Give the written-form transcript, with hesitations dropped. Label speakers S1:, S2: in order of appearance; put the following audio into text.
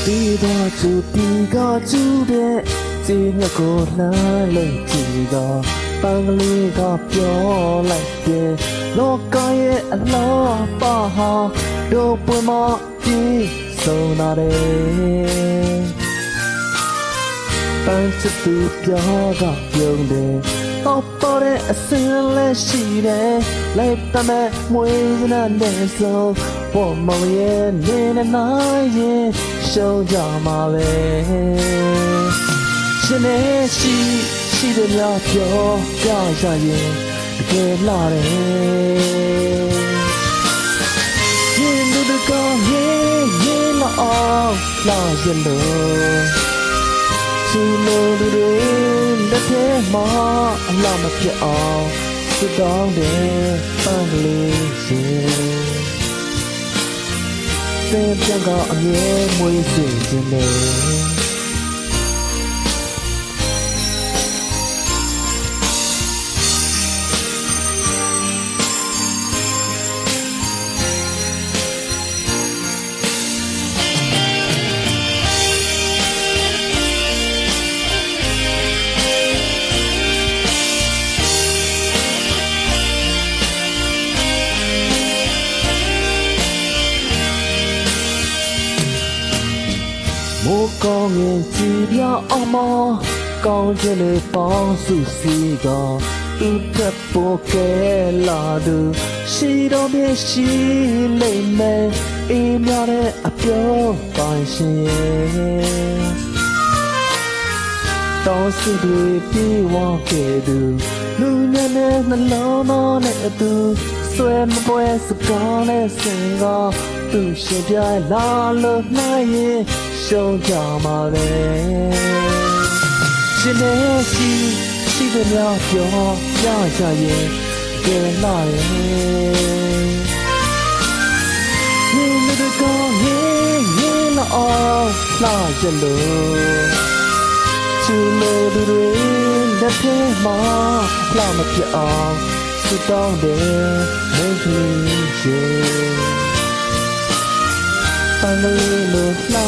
S1: ဒီတော့သူဒီကကျူတဲ့ဒီငါကိုလှမ်းလိုက်ကြည့်တော့ပန်းကလေးကပြောလိုက်တယ်လောကရဲ့အလားပါဟာတို့ပွင့်မပြီးဆုံးလာတယ်ပန်းချစ်သူပြောကပြုံးတယ်တော့ပေါ်တဲ့အစင်းလည်းရှိတယ်လိုက်တမဲ့မွေးစနာနဲ့ဆုံးပေါ်မရဲ့နေနိုင်ရဲ့ရှုံးကြမှာပဲရှင်နဲ့ရှိတယ်များပြောကြရရင်တကယ်လာတယ်ရင်လူတကောရင်လာအောင်လာရင်လို့ချီလိုလူတွေလက်ထဲမှာအလားမဖြစ်အောင်စွတောင်းတယ်ပန်းကလေးရှင်သင်ပြန်ကအမြဲမွေးစေခြင်းနဲ့မိုးကောင်းရင်ကြည်ပြအောင်မကောင်းခြင်းလေးပေါင်းစုစည်းကသူ့ထက်ပိုကဲလာသူရှိတော့ပြရှိလိမ့်မယ်အေးများတဲ့အပြောပိုင်ရှင်တောင်းစုတွေပြေဝခဲ့သူလူညနဲ့နှလုံးသားနဲ့အတူဆွဲမပွဲစကားနဲ့စင်ကသူရှင်ပြလာလို့နိုင်ရင်ရှုံးကြမှာပဲရှင်နဲ့ရှိတယ်များပြောရကြရင်ကြဲလာတယ်ရင်လူကရင်လာအောင်လာကြလို့ချီလိုလူတွေလက်ထဲမှာလာမပြအောင်စွတောင်းတယ်မင်းကြီးရှင်ပန်းလေးလိုလှ